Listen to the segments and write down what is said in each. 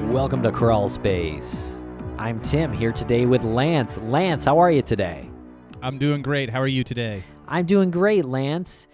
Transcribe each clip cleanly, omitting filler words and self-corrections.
Welcome to Crawl Space. I'm Tim, here today with Lance. Lance, how are you today? I'm doing great. How are you today? I'm doing great, Lance.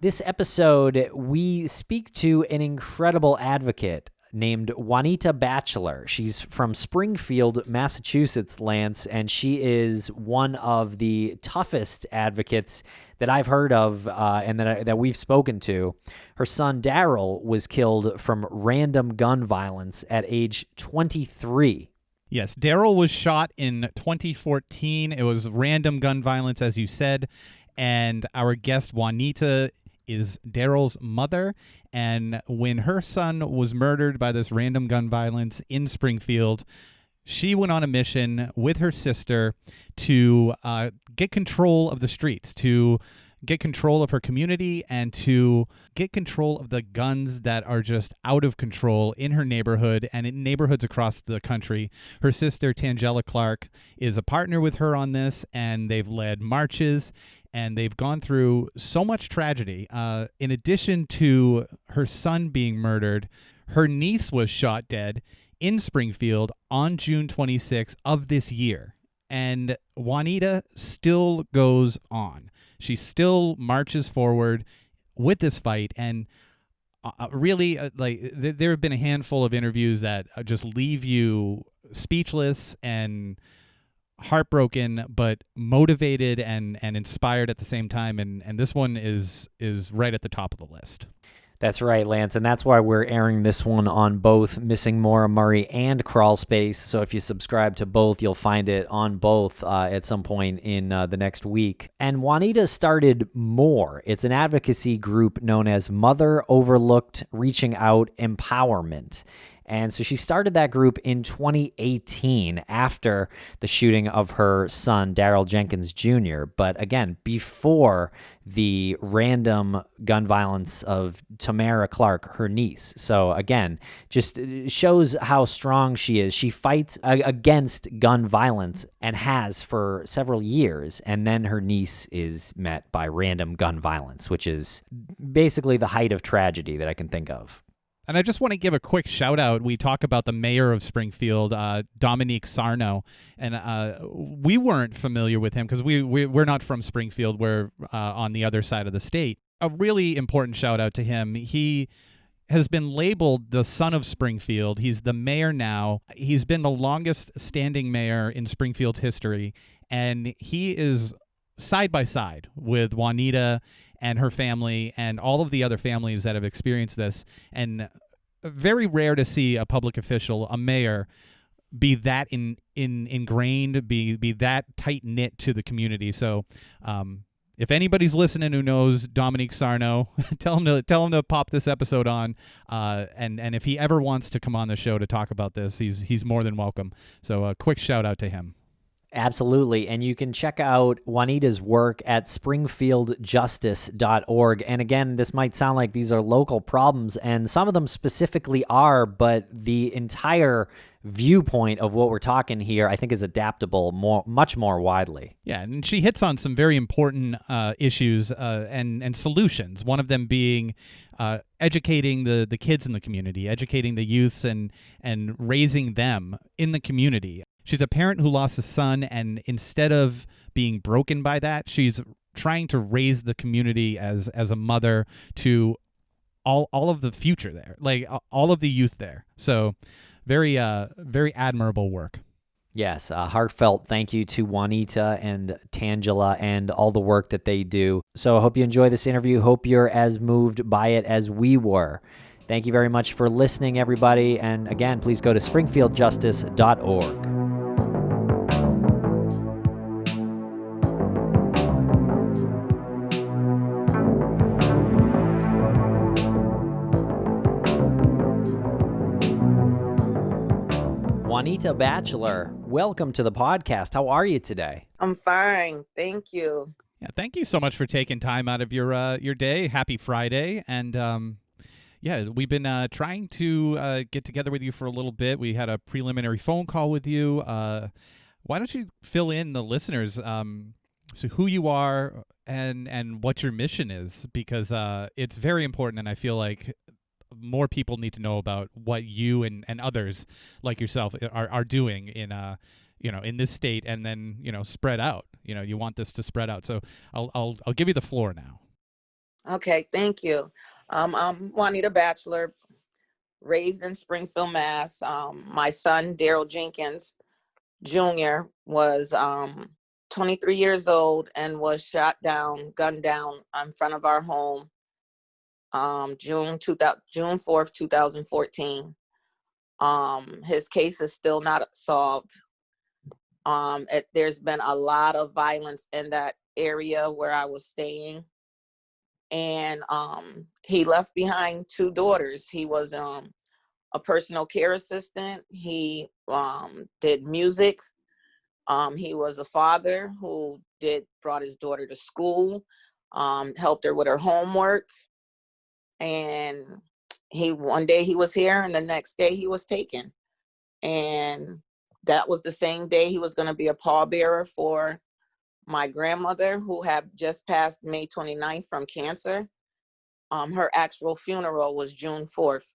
This episode, we speak to an incredible advocate named Juanita Batchelor. She's from Springfield, Massachusetts, Lance, and she is one of the toughest advocates that I've heard of and that we've spoken to. Her son, Darrell, was killed from random gun violence at age 23. Yes, Darrell was shot in 2014. It was random gun violence, as you said, and our guest, Juanita, is Darrell's mother, and when her son was murdered by this random gun violence in Springfield, she went on a mission with her sister to get control of the streets, to get control of her community, and to get control of the guns that are just out of control in her neighborhood and in neighborhoods across the country. Her sister, Tamara Clark, is a partner with her on this, and they've led marches, and they've gone through so much tragedy. In addition to her son being murdered, her niece was shot dead in Springfield on June 26 of this year. And Juanita still goes on. She still marches forward with this fight. And there have been a handful of interviews that just leave you speechless and heartbroken, but motivated and inspired at the same time. And this one is right at the top of the list. That's right, Lance, and that's why we're airing this one on both Missing Maura Murray and Crawl Space. So if you subscribe to both, you'll find it on both at some point in the next week. And Juanita started MORE. It's an advocacy group known as Mother Overlooked Reaching Out Empowerment. And so she started that group in 2018 after the shooting of her son, Darrell Jenkins Jr., but again, before the random gun violence of Tamara Clark, her niece. So again, just shows how strong she is. She fights against gun violence and has for several years, and then her niece is met by random gun violence, which is basically the height of tragedy that I can think of. And I just want to give a quick shout out. We talk about the mayor of Springfield, Dominique Sarno, and we weren't familiar with him because we're not from Springfield. We're on the other side of the state. A really important shout out to him. He has been labeled the son of Springfield. He's the mayor now. He's been the longest standing mayor in Springfield's history, and he is side by side with Juanita and her family and all of the other families that have experienced this. And very rare to see a public official, a mayor, be that ingrained, be that tight-knit to the community. So if anybody's listening who knows Dominique Sarno, tell him to pop this episode on. And if he ever wants to come on the show to talk about this, he's more than welcome. So a quick shout out to him. Absolutely. And you can check out Juanita's work at springfieldjustice.org. And again, this might sound like these are local problems, and some of them specifically are, but the entire viewpoint of what we're talking here, I think, is adaptable much more widely. Yeah, and she hits on some very important issues and solutions. One of them being educating the kids in the community, educating the youths and raising them in the community. She's a parent who lost a son, and instead of being broken by that, she's trying to raise the community as a mother to all of the future there, like all of the youth there. So very admirable work. Yes, a heartfelt thank you to Juanita and Tangela and all the work that they do. So I hope you enjoy this interview. Hope you're as moved by it as we were. Thank you very much for listening, everybody. And again, please go to springfieldjustice.org. Juanita Batchelor, welcome to the podcast. How are you today? I'm fine. Thank you. Yeah, thank you so much for taking time out of your day. Happy Friday. And we've been trying to get together with you for a little bit. We had a preliminary phone call with you. Why don't you fill in the listeners so who you are and what your mission is, because it's very important, and I feel like more people need to know about what you and others like yourself are doing in in this state, and then spread out. You want this to spread out. So I'll give you the floor now. Okay, thank you. I'm Juanita Batchelor, raised in Springfield, Mass. My son, Darrell Jenkins Jr., was 23 years old and was gunned down in front of our home June 4th, 2014. His case is still not solved. There's been a lot of violence in that area where I was staying. And he left behind two daughters. He was a personal care assistant. He did music. He was a father who brought his daughter to school, helped her with her homework. And one day he was here, and the next day he was taken. And that was the same day he was going to be a pallbearer for my grandmother, who had just passed May 29th from cancer. Her actual funeral was June 4th,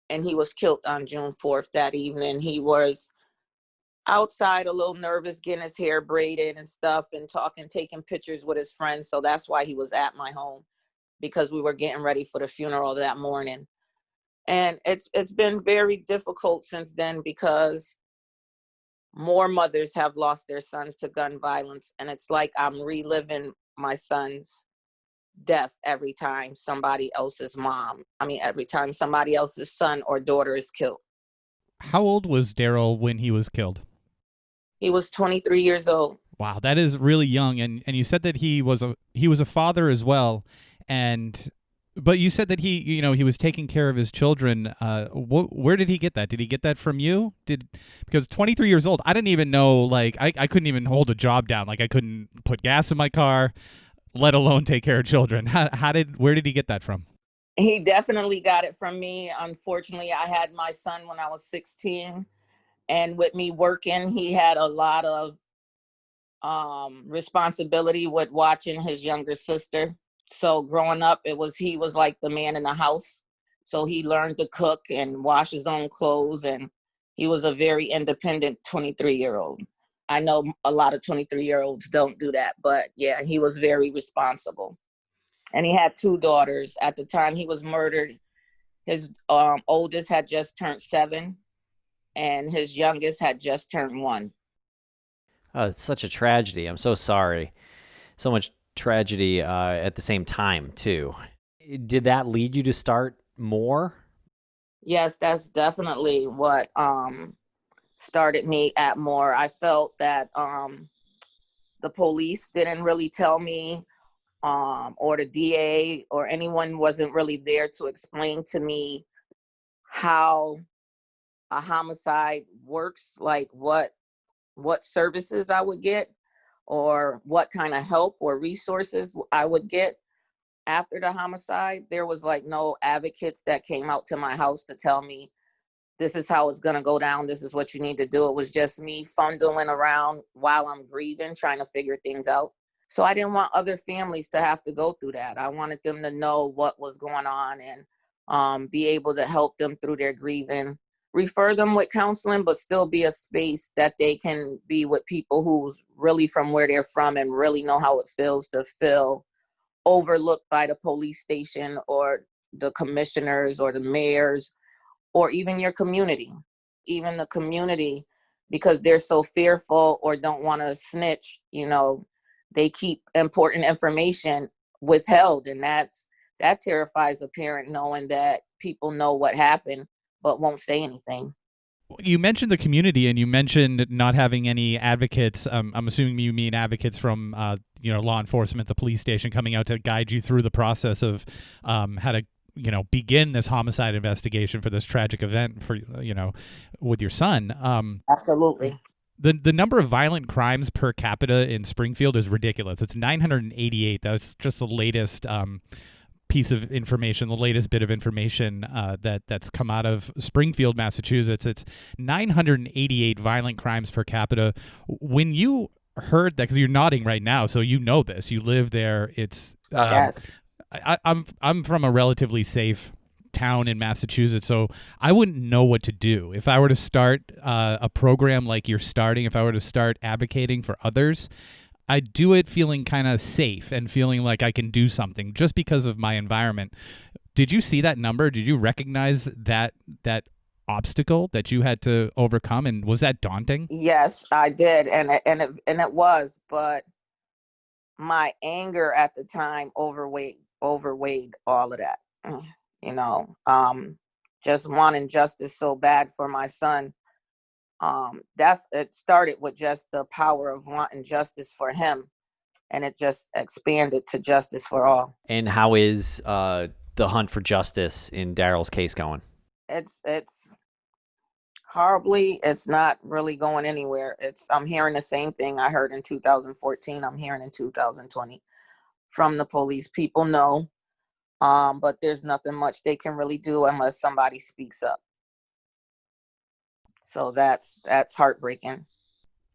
and he was killed on June 4th that evening. He was outside, a little nervous, getting his hair braided and stuff, and taking pictures with his friends. So that's why he was at my home, because we were getting ready for the funeral that morning. And it's been very difficult since then, because more mothers have lost their sons to gun violence. And it's like I'm reliving my son's death every time somebody else's every time somebody else's son or daughter is killed. How old was Darrell when he was killed? He was 23 years old. Wow, that is really young. And you said that he was a father as well. But you said that he was taking care of his children. Where did he get that? Did he get that from you? Because 23 years old, I didn't even know, like, I couldn't even hold a job down. Like, I couldn't put gas in my car, let alone take care of children. Where did he get that from? He definitely got it from me. Unfortunately, I had my son when I was 16, and with me working, he had a lot of responsibility with watching his younger sister. So growing up, he was like the man in the house. So he learned to cook and wash his own clothes, and he was a very independent 23-year-old. I know a lot of 23-year-olds don't do that, but yeah, he was very responsible. And he had two daughters. At the time he was murdered, his oldest had just turned 7, and his youngest had just turned 1. Oh, it's such a tragedy. I'm so sorry. So much tragedy at the same time, too. Did that lead you to start more? Yes, that's definitely what started me at more. I felt that the police didn't really tell me, or the DA or anyone wasn't really there to explain to me how a homicide works, like what services I would get, or what kind of help or resources I would get after the homicide. There was like no advocates that came out to my house to tell me, this is how it's going to go down, this is what you need to do. It was just me fondling around while I'm grieving, trying to figure things out. So I didn't want other families to have to go through that. I wanted them to know what was going on, and be able to help them through their grieving, refer them with counseling, but still be a space that they can be with people who's really from where they're from and really know how it feels to feel overlooked by the police station or the commissioners or the mayors, or even your community, even the community, because they're so fearful or don't want to snitch, they keep important information withheld. And that terrifies a parent, knowing that people know what happened but won't say anything. You mentioned the community, and you mentioned not having any advocates. I'm assuming you mean advocates from law enforcement, the police station, coming out to guide you through the process of how to begin this homicide investigation for this tragic event for with your son. Absolutely. The number of violent crimes per capita in Springfield is ridiculous. It's 988. That's just the latest piece of information, the latest bit of information that's come out of Springfield, Massachusetts. It's 988 violent crimes per capita. When you heard that, because you're nodding right now, so you know this, you live there. It's Yes. I'm from a relatively safe town in Massachusetts, so I wouldn't know what to do if I were to start a program like you're starting. If I were to start advocating for others, I'd do it feeling kind of safe and feeling like I can do something just because of my environment. Did you see that number? Did you recognize that obstacle that you had to overcome, and was that daunting? Yes, I did, and it was, but my anger at the time overweighed all of that. You know, just wanting justice so bad for my son. It started with just the power of wanting justice for him, and it just expanded to justice for all. And how is the hunt for justice in Darrell's case going? It's horribly. It's not really going anywhere. I'm hearing the same thing I heard in 2014. I'm hearing in 2020 from the police. People know, but there's nothing much they can really do unless somebody speaks up. So that's heartbreaking.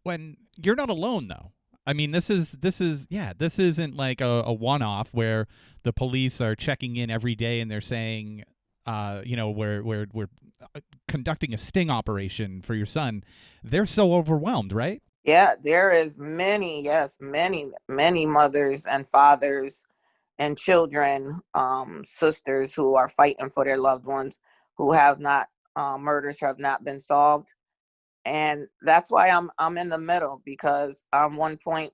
When you're not alone, though. I mean, this isn't like a one-off where the police are checking in every day and they're saying, we're conducting a sting operation for your son. They're so overwhelmed, right? Yeah, there is many mothers and fathers and children, sisters who are fighting for their loved ones who have not, murders have not been solved. And that's why I'm in the middle, because one point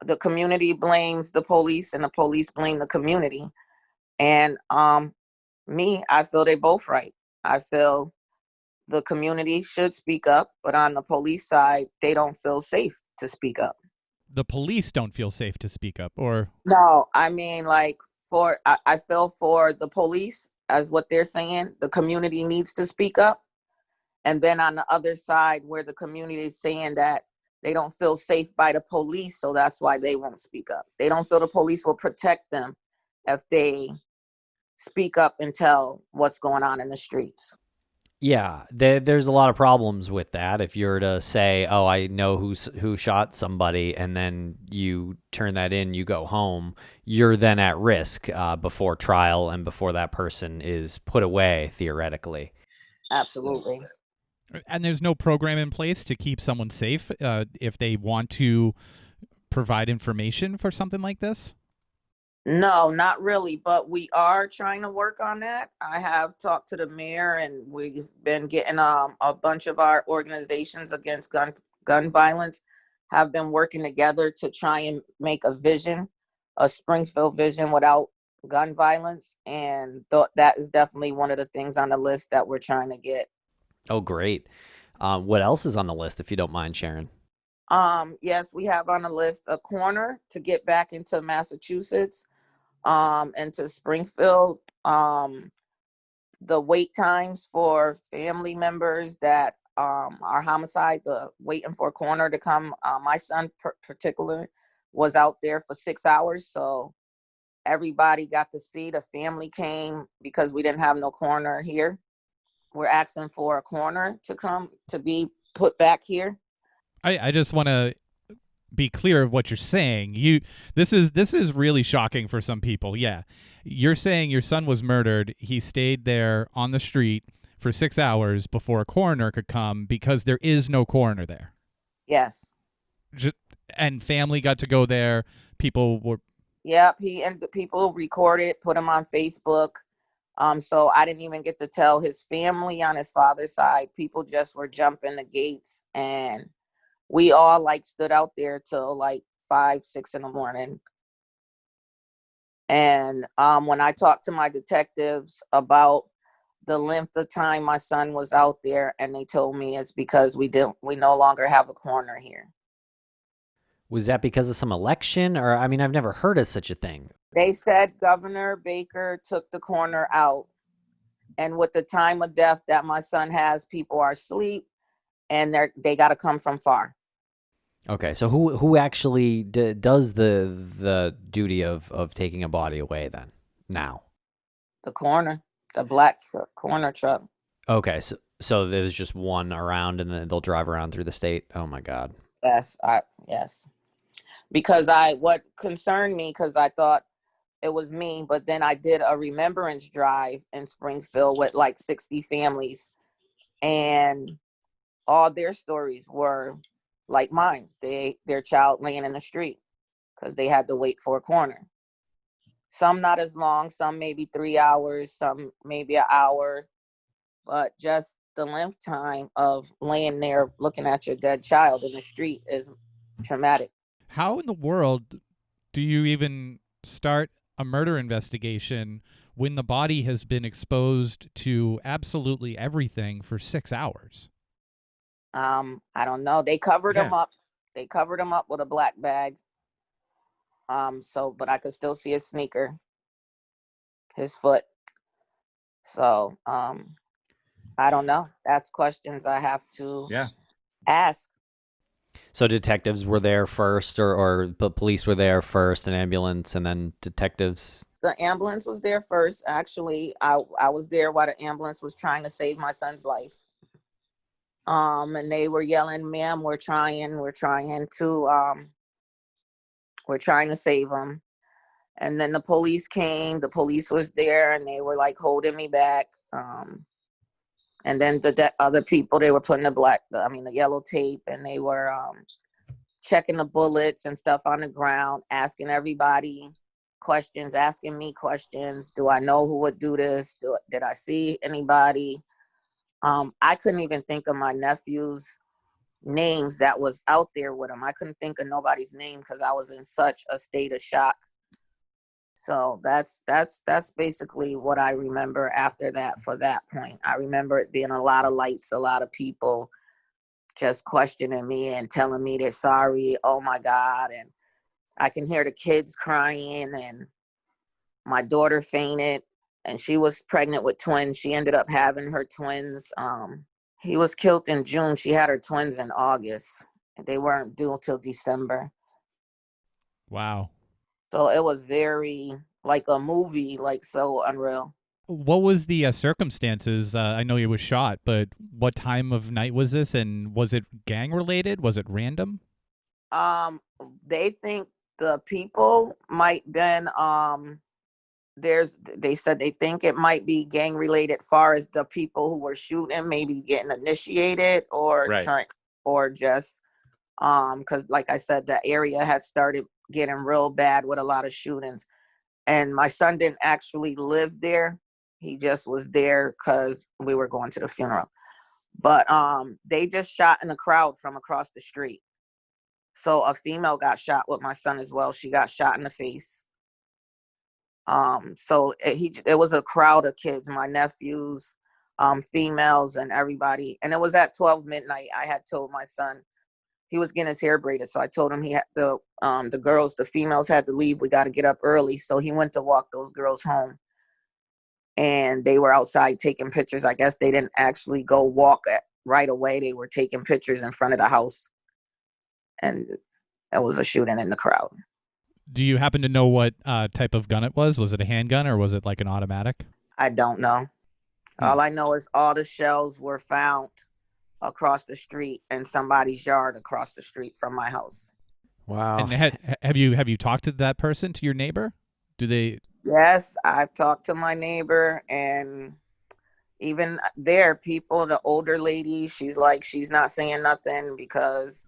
the community blames the police and the police blame the community. And I feel they both right. I feel the community should speak up, but on the police side, they don't feel safe to speak up. The police don't feel safe to speak up, or No, I mean, like, I feel for the police, as what they're saying, the community needs to speak up. And then on the other side, where the community is saying that they don't feel safe by the police, so that's why they won't speak up. They don't feel the police will protect them if they speak up and tell what's going on in the streets. Yeah, there's a lot of problems with that. If you're to say, "Oh, I know who shot somebody," and then you turn that in, you go home, you're then at risk before trial and before that person is put away, theoretically. Absolutely. and there's no program in place to keep someone safe if they want to provide information for something like this. No, not really, but we are trying to work on that. I have talked to the mayor, and we've been getting a bunch of our organizations against gun violence have been working together to try and make a Springfield vision without gun violence, and that is definitely one of the things on the list that we're trying to get. Oh, great. What else is on the list, if you don't mind sharing? Yes, we have on the list a corner to get back into Massachusetts, into Springfield. The wait times for family members that are homicide, the waiting for a corner to come. My son particular was out there for 6 hours, so everybody got to see. The family came because we didn't have no corner here. We're asking for a corner to come to be put back here. I just want to be clear of what you're saying. This is really shocking for some people. Yeah. You're saying your son was murdered. He stayed there on the street for 6 hours before a coroner could come because there is no coroner there. Yes. And family got to go there. People were. Yep. The people recorded, put him on Facebook. So I didn't even get to tell his family on his father's side. People just were jumping the gates, and we all stood out there till 5, 6 in the morning. And when I talked to my detectives about the length of time my son was out there, and they told me it's because we no longer have a coroner here. Was that because of some election? Or, I mean, I've never heard of such a thing. They said Governor Baker took the coroner out, and with the time of death that my son has, people are asleep, and they got to come from far. Okay, so who actually does the duty of taking a body away then now? The coroner, the black coroner truck. Okay, so there's just one around, and then they'll drive around through the state. Oh my God. Yes, yes. Because what concerned me, because I thought it was me. But then I did a remembrance drive in Springfield with like 60 families, and all their stories were like mine. Their child laying in the street because they had to wait for a corner. Some not as long, some maybe 3 hours, some maybe an hour, but just the length time of laying there looking at your dead child in the street is traumatic. How in the world do you even start a murder investigation when the body has been exposed to absolutely everything for 6 hours? I don't know. They covered Yeah. him up. They covered him up with a black bag. But I could still see his sneaker, his foot. So, I don't know. That's questions I have to ask. So detectives were there first, or the police were there first, an ambulance, and then detectives? The ambulance was there first. Actually, I was there while the ambulance was trying to save my son's life. And they were yelling, "Ma'am, we're trying to save him." And then the police came. The police was there, and they were like holding me back. And then the other people, they were putting the yellow tape, and they were checking the bullets and stuff on the ground, asking everybody questions, asking me questions. Do I know who would do this? Did I see anybody? I couldn't even think of my nephew's names that was out there with him. I couldn't think of nobody's name because I was in such a state of shock. So that's basically what I remember after that. For that point, I remember it being a lot of lights, a lot of people just questioning me and telling me they're sorry. Oh my God. And I can hear the kids crying, and my daughter fainted, and she was pregnant with twins. She ended up having her twins. He was killed in June. She had her twins in August. They weren't due till December. Wow. So it was very like a movie, like so unreal. What was the circumstances? I know he was shot, but what time of night was this, and was it gang related? Was it random? They think the people might been they said they think it might be gang related, far as the people who were shooting maybe getting initiated or trying, or just because like I said, the area had started getting real bad with a lot of shootings. And my son didn't actually live there. He just was there because we were going to the funeral. But they just shot in the crowd from across the street. So a female got shot with my son as well. She got shot in the face. So it was a crowd of kids, my nephews, females, and everybody. And it was at 12 midnight. I had told my son, he was getting his hair braided. So I told him he had the females had to leave. We got to get up early. So he went to walk those girls home. And they were outside taking pictures. I guess they didn't actually go walk right away. They were taking pictures in front of the house. And it was a shooting in the crowd. Do you happen to know what type of gun it was? Was it a handgun or was it like an automatic? I don't know. All I know is all the shells were found across the street in somebody's yard across the street from my house. Wow. And have you talked to that person, to your neighbor? Do they? Yes, I've talked to my neighbor, and even there, people, the older lady, she's not saying nothing because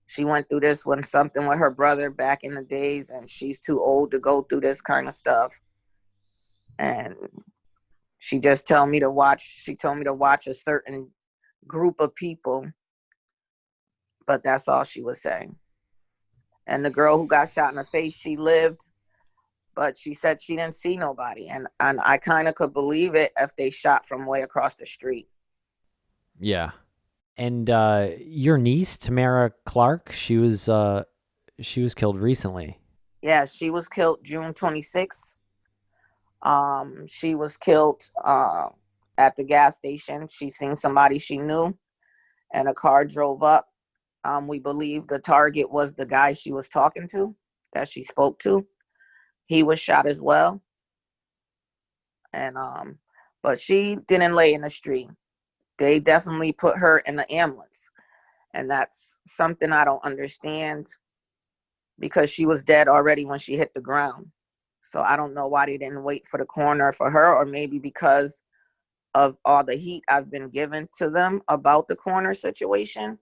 she went through this with something with her brother back in the days, and she's too old to go through this kind of stuff. And she just told me to watch a certain group of people, but that's all she was saying. And the girl who got shot in the face, she lived, but she said she didn't see nobody. And I kind of could believe it if they shot from way across the street. Yeah. And your niece, Tamara Clark, she was killed recently. Yeah, she was killed June 26th. She was killed at the gas station. She seen somebody she knew, and a car drove up. We believe the target was the guy she was talking to, that she spoke to. He was shot as well. And but she didn't lay in the street. They definitely put her in the ambulance. And that's something I don't understand, because she was dead already when she hit the ground. So I don't know why they didn't wait for the coroner for her, or maybe because of all the heat I've been given to them about the coroner situation,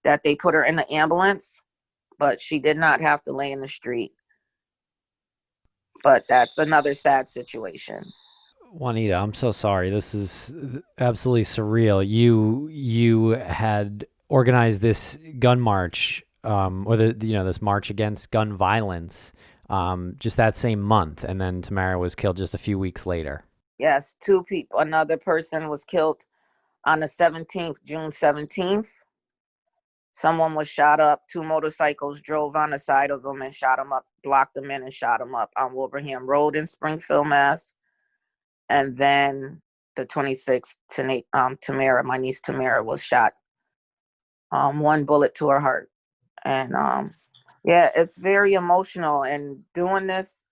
that they put her in the ambulance, but she did not have to lay in the street. But that's another sad situation. Juanita, I'm so sorry. This is absolutely surreal. You had organized this gun march, or this march against gun violence, just that same month, and then Tamara was killed just a few weeks later. Yes, two people. Another person was killed on the 17th, June 17th. Someone was shot up. Two motorcycles drove on the side of them and shot him up, blocked them in and shot him up on Wilbraham Road in Springfield, Mass. And then the 26th, Tamara, my niece Tamara, was shot. One bullet to her heart. And yeah, it's very emotional. And doing this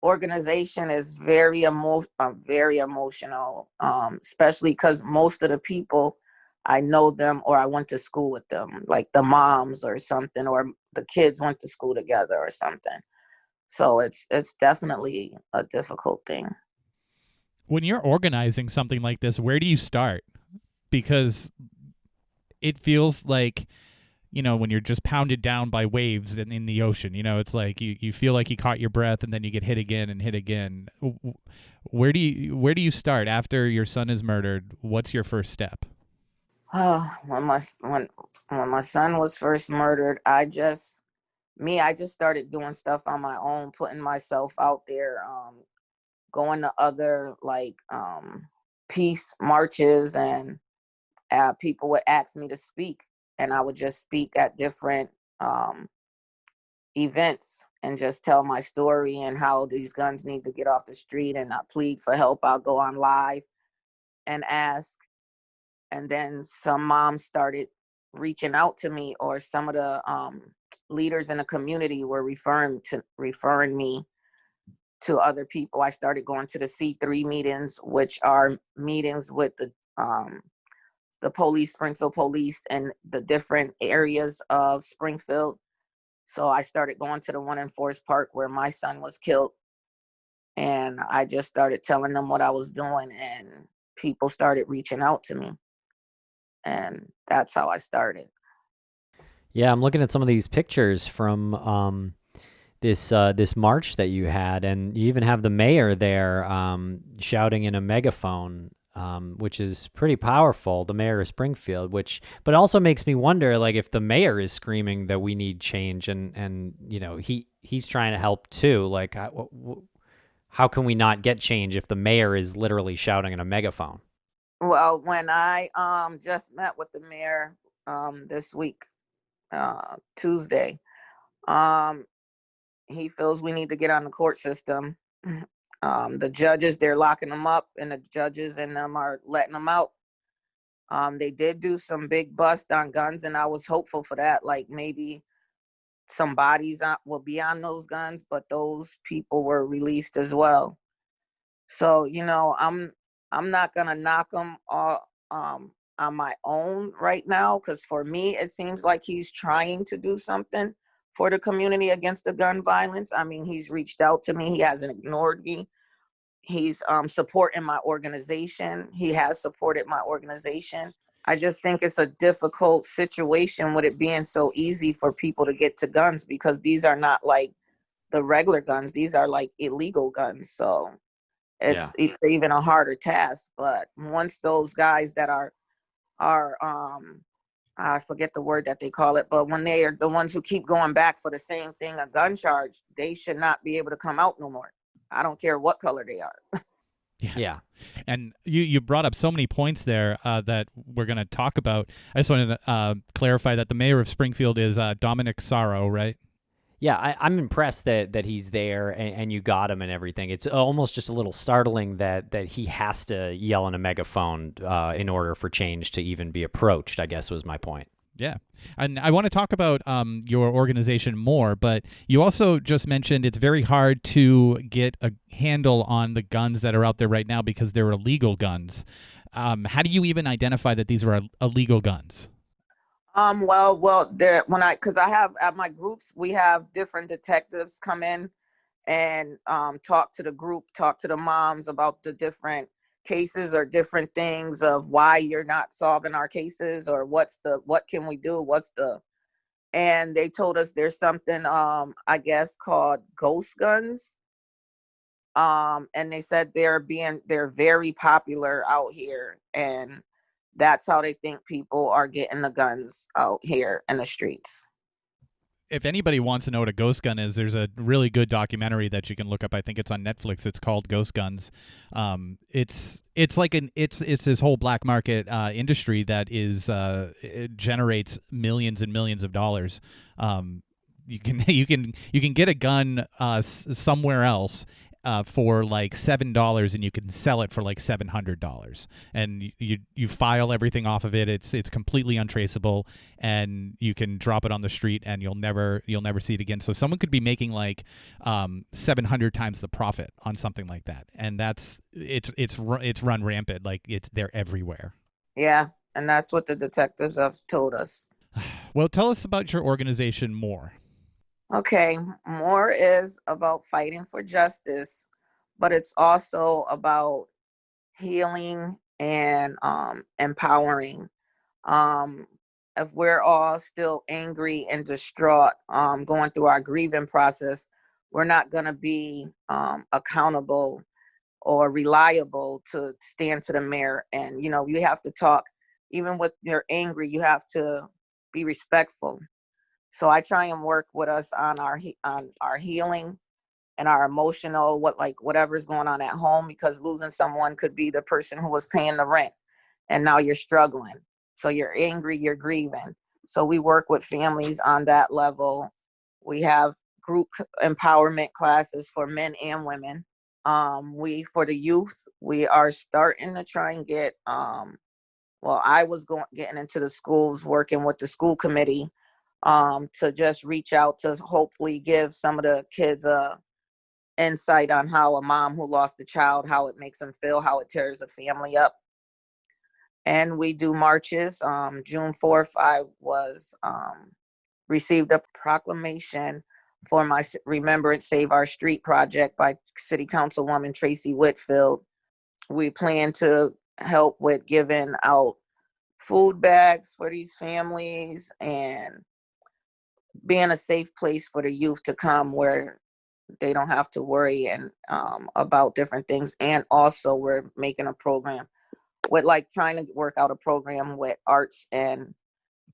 organization is very emotional, especially because most of the people, I know them or I went to school with them, like the moms or something, or the kids went to school together or something. So it's definitely a difficult thing. When you're organizing something like this, where do you start? Because it feels like, when you're just pounded down by waves in the ocean, it's like you feel like you caught your breath and then you get hit again and hit again. Where do you start after your son is murdered? What's your first step? When my son was first murdered, I just started doing stuff on my own, putting myself out there, going to other peace marches, and people would ask me to speak, and I would just speak at different events and just tell my story and how these guns need to get off the street, and I plead for help. I'll go on live and ask. And then some moms started reaching out to me, or some of the leaders in the community were referring me to other people. I started going to the C3 meetings, which are meetings with the police, Springfield police, and the different areas of Springfield. So I started going to the one in Forest Park where my son was killed. And I just started telling them what I was doing, and people started reaching out to me. And that's how I started. Yeah, I'm looking at some of these pictures from this march that you had, and you even have the mayor there shouting in a megaphone, which is pretty powerful. The mayor of Springfield, but also makes me wonder, like, if the mayor is screaming that we need change, and he's trying to help too. Like, how can we not get change if the mayor is literally shouting in a megaphone? Well, when I just met with the mayor this week, Tuesday, he feels we need to get on the court system. The judges, they're locking them up, and the judges and them are letting them out. They did do some big bust on guns, and I was hopeful for that. Like, maybe some bodies will be on those guns, but those people were released as well. So, I'm not gonna knock him all, on my own right now, because for me, it seems like he's trying to do something for the community against the gun violence. I mean, he's reached out to me. He hasn't ignored me. He's supporting my organization. He has supported my organization. I just think it's a difficult situation with it being so easy for people to get to guns, because these are not like the regular guns. These are like illegal guns. So it's even a harder task. But once those guys that are I forget the word that they call it, but when they are the ones who keep going back for the same thing, a gun charge, they should not be able to come out no more. I don't care what color they are. Yeah. And you brought up so many points there that we're going to talk about. I just wanted to clarify that the mayor of Springfield is Dominic Sorrow, right? Yeah, I'm impressed that he's there and you got him and everything. It's almost just a little startling that he has to yell in a megaphone in order for change to even be approached, I guess was my point. Yeah. And I want to talk about your organization more, but you also just mentioned it's very hard to get a handle on the guns that are out there right now because they're illegal guns. How do you even identify that these are illegal guns? Well, because I have at my groups, we have different detectives come in and talk to the group, talk to the moms about the different cases or different things of why you're not solving our cases, or what can we do, and they told us there's something I guess called ghost guns. And they said they're very popular out here, and that's how they think people are getting the guns out here in the streets. If anybody wants to know what a ghost gun is, there's a really good documentary that you can look up. I think it's on Netflix. It's called Ghost Guns. It's this whole black market industry that it generates millions and millions of dollars. You can get a gun somewhere else for like $7, and you can sell it for like $700, and you file everything off of it. It's completely untraceable, and you can drop it on the street, and you'll never see it again. So someone could be making like 700 times the profit on something like that, and it's run rampant. Like they're everywhere. Yeah, and that's what the detectives have told us. Well, tell us about your organization more. Okay, more is about fighting for justice, but it's also about healing and empowering. If we're all still angry and distraught, going through our grieving process, we're not going to be accountable or reliable to stand to the mirror. And, you have to talk, even when you're angry, you have to be respectful. So I try and work with us on our healing and our emotional, whatever's going on at home, because losing someone could be the person who was paying the rent, and now you're struggling. So you're angry, you're grieving. So we work with families on that level. We have group empowerment classes for men and women. For the youth, we are starting to try and get, I was getting into the schools, working with the school committee, to just reach out to hopefully give some of the kids a insight on how a mom who lost a child, how it makes them feel, how it tears a family up. And we do marches. June 4th, I was received a proclamation for my Remembrance Save Our Street project by City Councilwoman Tracy Whitfield. We plan to help with giving out food bags for these families and being a safe place for the youth to come where they don't have to worry and about different things. And also we're making a program with trying to work out a program with arts and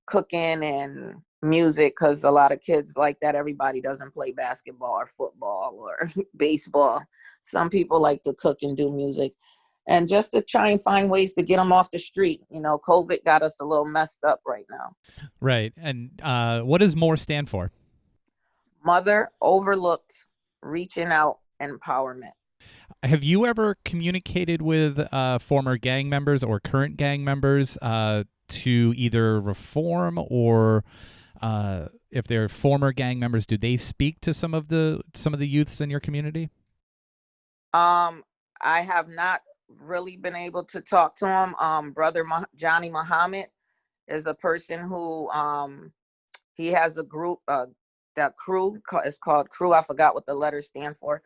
cooking and music, because a lot of kids like that, everybody doesn't play basketball or football or baseball. Some people like to cook and do music, and just to try and find ways to get them off the street. COVID got us a little messed up right now. Right. And what does MORE stand for? Mother Overlooked, Reaching Out, Empowerment. Have you ever communicated with former gang members or current gang members to either reform, or if they're former gang members, do they speak to some of the youths in your community? I have not really been able to talk to him. Brother Johnny Muhammad is a person who he has a group, that crew is called Crew. I forgot what the letters stand for,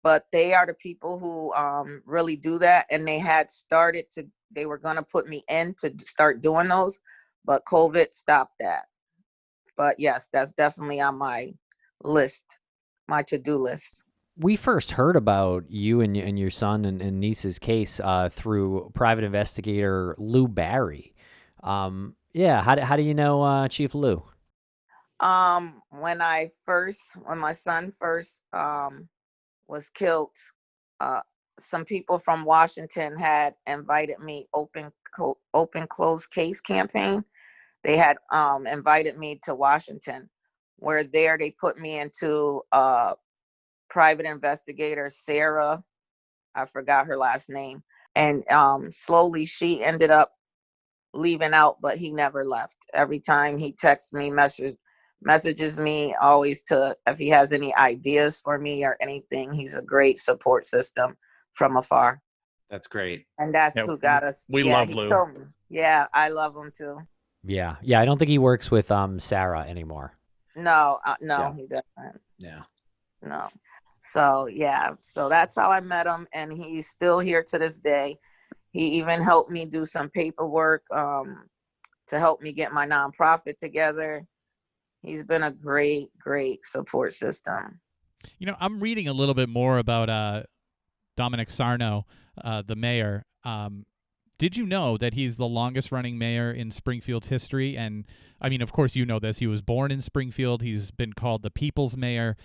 but they are the people who really do that. And they were going to put me in to start doing those, but COVID stopped that. But yes, that's definitely on my list, my to-do list. We first heard about you and your son and niece's case through private investigator Lou Barry. Yeah, how do you know Chief Lou? When my son first was killed, some people from Washington had invited me, open closed case campaign. They had invited me to Washington, where there they put me into private investigator Sarah, I forgot her last name, and slowly she ended up leaving out, but he never left. Every time he texts me, messages me always if he has any ideas for me or anything. He's a great support system from afar. That's great. And that's who got us. We love Lou. Yeah, I love him too. Yeah. I don't think he works with Sarah anymore. No, Yeah. he doesn't. Yeah. No. So yeah, so that's how I met him, and he's still here to this day. He even helped me do some paperwork to help me get my nonprofit together. He's been a great support system. I'm reading a little bit more about Dominic Sarno, the mayor. Did you know that he's the longest running mayor in Springfield's history? And I mean, of course, you know this. He was born in Springfield. He's been called the people's mayor.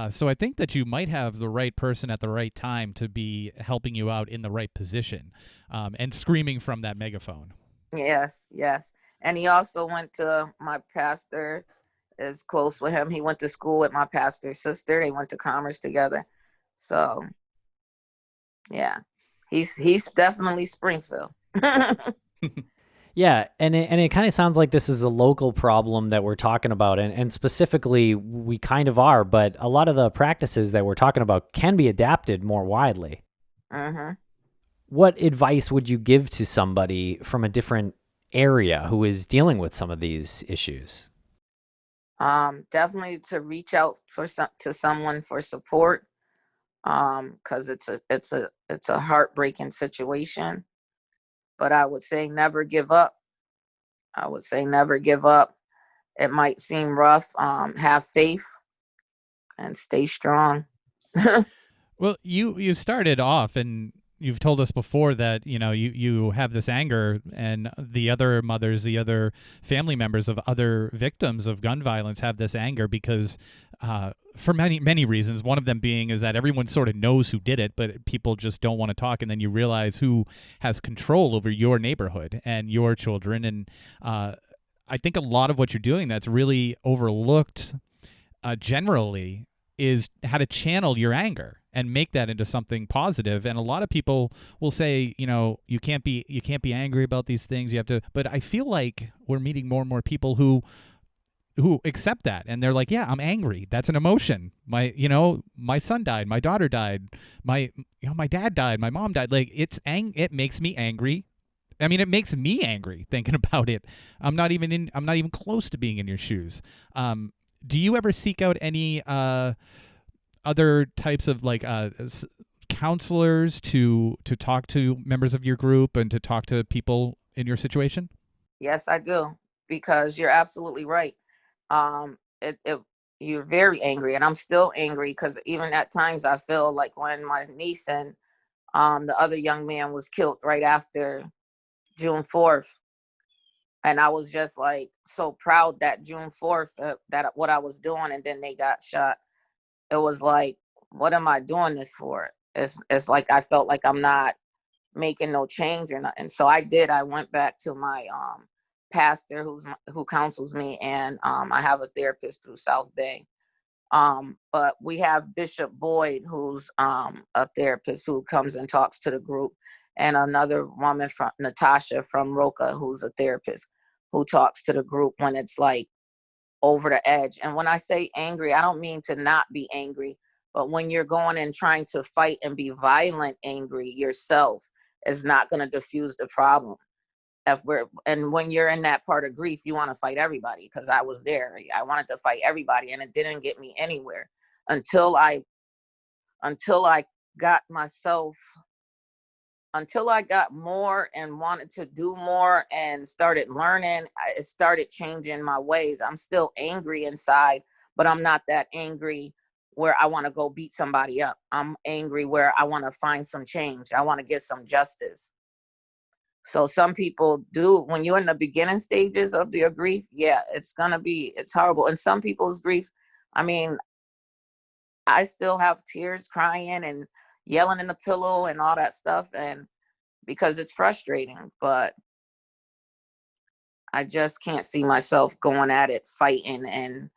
So I think that you might have the right person at the right time to be helping you out in the right position and screaming from that megaphone. Yes, yes. And he also went to my pastor, is close with him. He went to school with my pastor's sister. They went to Commerce together. So yeah, he's definitely Springfield. Yeah, and it kind of sounds like this is a local problem that we're talking about, and specifically we kind of are, but a lot of the practices that we're talking about can be adapted more widely. Mm-hmm. What advice would you give to somebody from a different area who is dealing with some of these issues? Definitely to reach out to someone for support, because it's a heartbreaking situation. But I would say never give up. I would say never give up. It might seem rough. Have faith and stay strong. Well, you started off, and you've told us before that you have this anger, and the other mothers, the other family members of other victims of gun violence have this anger because for many reasons. One of them being is that everyone sort of knows who did it, but people just don't want to talk, and then you realize who has control over your neighborhood and your children. And I think a lot of what you're doing that's really overlooked generally is how to channel your anger and make that into something positive. And a lot of people will say, you can't be angry about these things. You have to. But I feel like we're meeting more and more people who accept that, and they're like, yeah, I'm angry. That's an emotion. My son died. My daughter died. My dad died. My mom died. Like it makes me angry. I mean, it makes me angry thinking about it. I'm not even close to being in your shoes. Do you ever seek out any other types of counselors to talk to members of your group and to talk to people in your situation? Yes, I do, because you're absolutely right. It you're very angry, and I'm still angry because even at times I feel like when my niece and the other young man was killed right after June 4th. And I was just like so proud that June 4th, that what I was doing, and then they got shot. It was like, what am I doing this for? It's like I felt like I'm not making no change or nothing. So I went back to my pastor who counsels me, and I have a therapist through South Bay. But we have Bishop Boyd, who's a therapist who comes and talks to the group, and another woman from Natasha from Roca, who's a therapist who talks to the group when it's like over the edge. And when I say angry, I don't mean to not be angry, but when you're going and trying to fight and be violent angry yourself is not going to diffuse the problem. And when you're in that part of grief, you want to fight everybody, because I was there. I wanted to fight everybody, and it didn't get me anywhere until I got myself until I got more and wanted to do more and started learning. It started changing my ways. I'm still angry inside, but I'm not that angry where I want to go beat somebody up. I'm angry where I want to find some change. I want to get some justice. So some people do, when you're in the beginning stages of your grief, yeah, it's horrible. And some people's griefs, I mean, I still have tears, crying and yelling in the pillow and all that stuff, and because it's frustrating, but I just can't see myself going at it, fighting and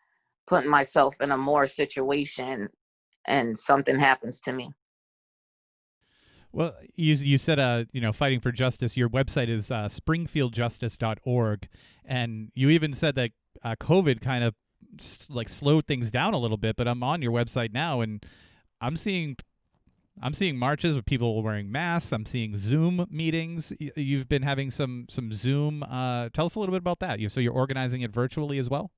putting myself in a more situation and something happens to me. Well, you said fighting for justice. Your website is springfieldjustice.org, and you even said that COVID kind of slowed things down a little bit. But I'm on your website now, and I'm seeing marches with people wearing masks. I'm seeing Zoom meetings. You've been having some Zoom. Tell us a little bit about that. So you're organizing it virtually as well?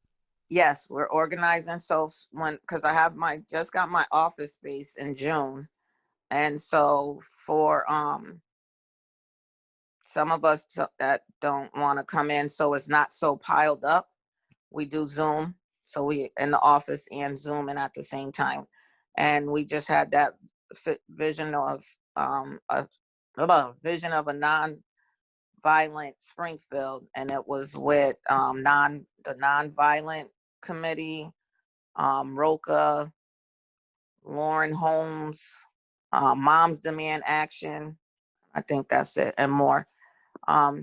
Yes, we're organizing. So because I have just got my office space in June. And so for some of us that don't want to come in, so it's not so piled up, we do Zoom. So we in the office and Zoom and at the same time. And we just had that vision of a vision of a non-violent Springfield, and it was with the non-violent committee, Roca, Lauren Holmes, Moms Demand Action. I think that's it, and more.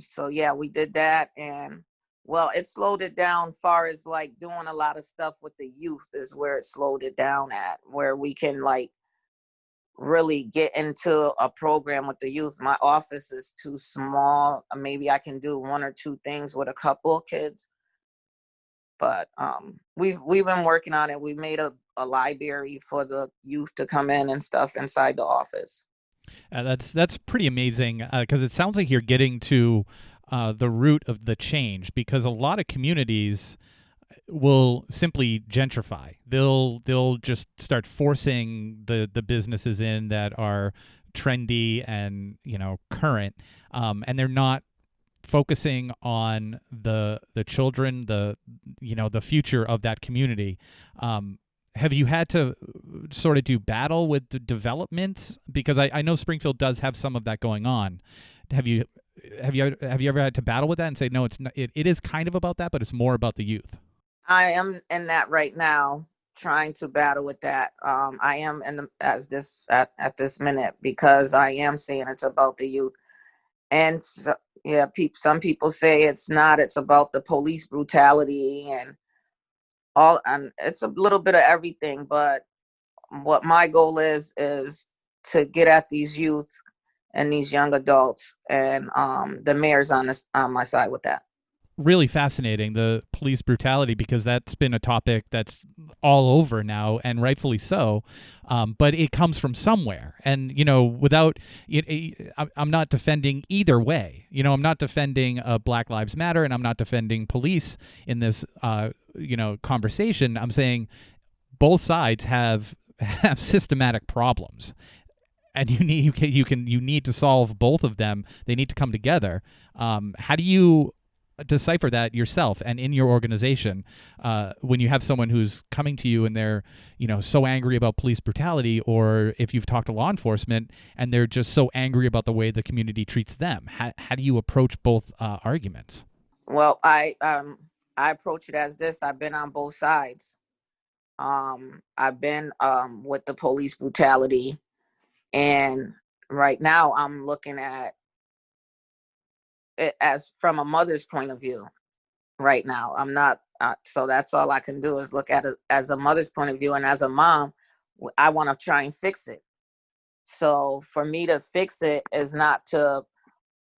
So yeah, we did that, and well, it slowed it down far as like doing a lot of stuff with the youth is where it slowed it down at, where we can like really get into a program with the youth. My office is too small. Maybe I can do one or two things with a couple of kids, but we've been working on it. We made a library for the youth to come in and stuff inside the office. That's pretty amazing because it sounds like you're getting to the root of the change, because a lot of communities will simply gentrify. They'll just start forcing the businesses in that are trendy and current, and they're not focusing on the children, the future of that community. Have you had to sort of do battle with the developments? Because I know Springfield does have some of that going on. Have you ever had to battle with that and say, no, it's not, it is kind of about that, but it's more about the youth? I am in that right now, trying to battle with that. I am at this minute, because I am saying it's about the youth. And so, yeah, some people say it's not. It's about the police brutality and all, and it's a little bit of everything. But what my goal is to get at these youth and these young adults, and the mayor's on my side with that. Really fascinating, the police brutality, because that's been a topic that's all over now, and rightfully so. But it comes from somewhere, and without it, I'm not defending either way. I'm not defending Black Lives Matter, and I'm not defending police in this conversation. I'm saying both sides have systematic problems, and you need to solve both of them. They need to come together. How do you decipher that yourself and in your organization when you have someone who's coming to you and they're so angry about police brutality, or if you've talked to law enforcement and they're just so angry about the way the community treats them? How do you approach both arguments? Well, I approach it as this. I've been on both sides. I've been with the police brutality, and right now I'm looking at it as from a mother's point of view. Right now, I'm not. So that's all I can do is look at it as a mother's point of view, and as a mom, I want to try and fix it. So for me to fix it is not to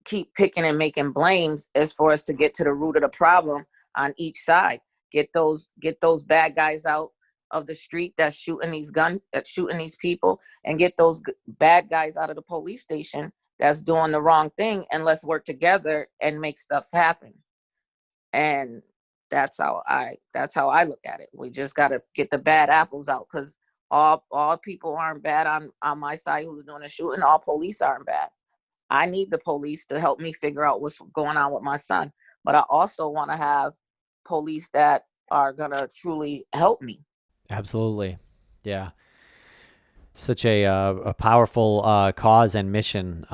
keep picking and making blames, is for us to get to the root of the problem on each side. Get those bad guys out of the street that's shooting these people, and get those bad guys out of the police station that's doing the wrong thing, and let's work together and make stuff happen. And that's how I look at it. We just got to get the bad apples out, because all people aren't bad on my side who's doing the shooting. All police aren't bad. I need the police to help me figure out what's going on with my son, but I also want to have police that are gonna truly help me. Absolutely. Yeah. Such a powerful cause and mission.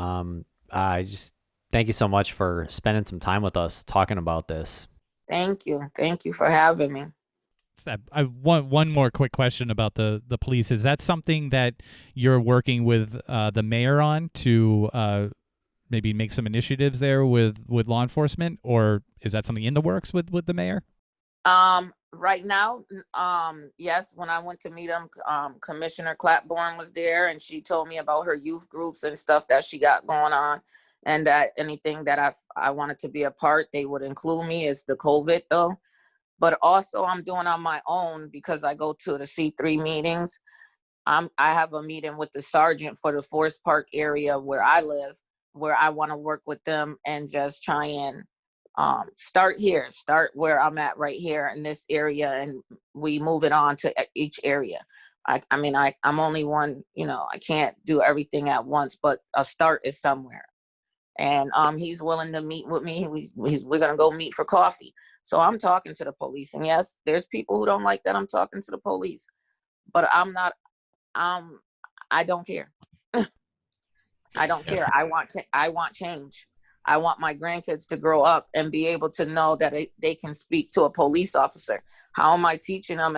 I just thank you so much for spending some time with us talking about this. Thank you for having me. I want one more quick question about the police. Is that something that you're working with the mayor on to maybe make some initiatives there with law enforcement, or is that something in the works with the mayor? Right now, yes, when I went to meet him, Commissioner Clapborn was there, and she told me about her youth groups and stuff that she got going on, and that anything that I wanted to be a part, they would include me. As the COVID though. But also I'm doing on my own, because I go to the C3 meetings. I have a meeting with the sergeant for the Forest Park area where I live, where I want to work with them and just try and Start here, start where I'm at right here in this area, and we move it on to each area. I'm only one, I can't do everything at once, but a start is somewhere. And he's willing to meet with me. We're gonna go meet for coffee. So I'm talking to the police, and yes, there's people who don't like that I'm talking to the police, but I'm not. I don't care. I don't care. I want change. I want my grandkids to grow up and be able to know that they can speak to a police officer. How am I teaching them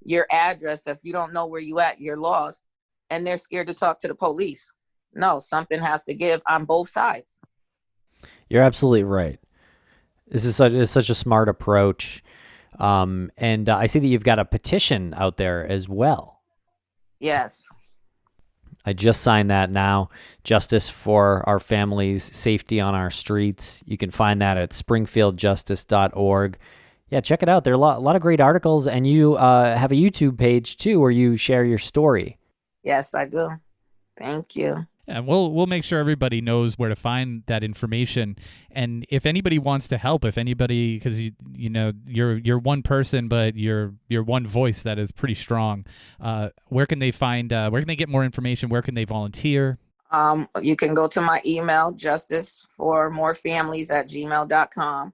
your address, if you don't know where you at, you're lost, and they're scared to talk to the police? No, something has to give on both sides. You're absolutely right. This is such a smart approach. And I see that you've got a petition out there as well. Yes. I just signed that now. Justice for our families, safety on our streets. You can find that at springfieldjustice.org. Yeah, check it out. There are a lot of great articles, and you have a YouTube page too where you share your story. Yes, I do. Thank you. And we'll make sure everybody knows where to find that information. And if anybody wants to help, because you're one person, but you're one voice that is pretty strong. Where can they find? Where can they get more information? Where can they volunteer? You can go to my email, justiceformorefamilies@gmail.com,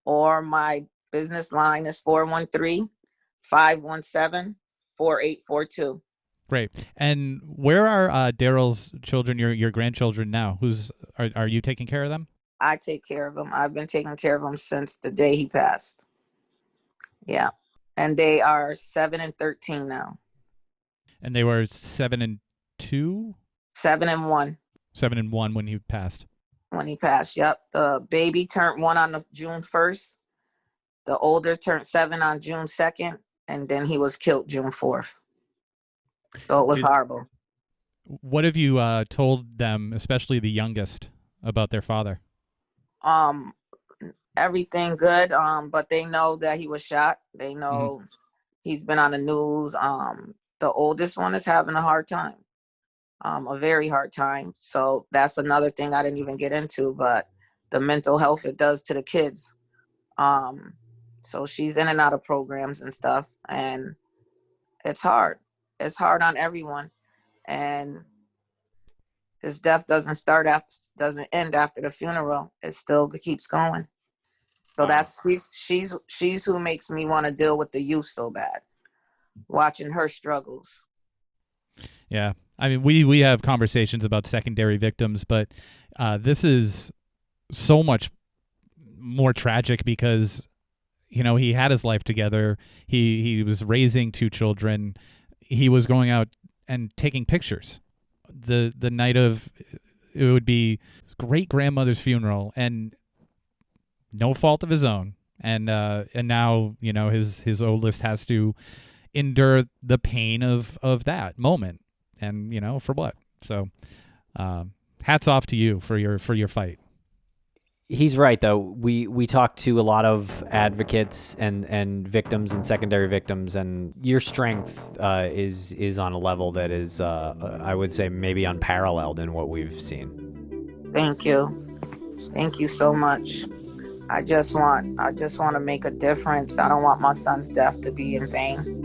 or my business line is 413-517-4842. Great. And where are Darrell's children, your grandchildren now? Are you taking care of them? I take care of them. I've been taking care of them since the day he passed. Yeah. And they are 7 and 13 now. And they were 7 and 2? 7 and 1. 7 and 1 when he passed. When he passed, yep. The baby turned 1 on June 1st. The older turned 7 on June 2nd. And then he was killed June 4th. So it was horrible. What have you told them, especially the youngest, about their father? Everything good. But they know that he was shot. They know he's been on the news. The oldest one is having a hard time, a very hard time. So that's another thing I didn't even get into, but the mental health it does to the kids. So she's in and out of programs and stuff, and it's hard. It's hard on everyone, and this death doesn't end after the funeral. It still keeps going. So that's she's who makes me want to deal with the youth so bad, watching her struggles. Yeah, I mean, we have conversations about secondary victims, but this is so much more tragic because he had his life together. He was raising 2 children. He was going out and taking pictures. The night of, it would be his great grandmother's funeral, and no fault of his own. And now his oldest has to endure the pain of that moment, and for what? So, hats off to you for your fight. He's right, though. We talk to a lot of advocates and victims and secondary victims, and your strength is on a level that is, I would say, maybe unparalleled in what we've seen. Thank you so much. I just want to make a difference. I don't want my son's death to be in vain.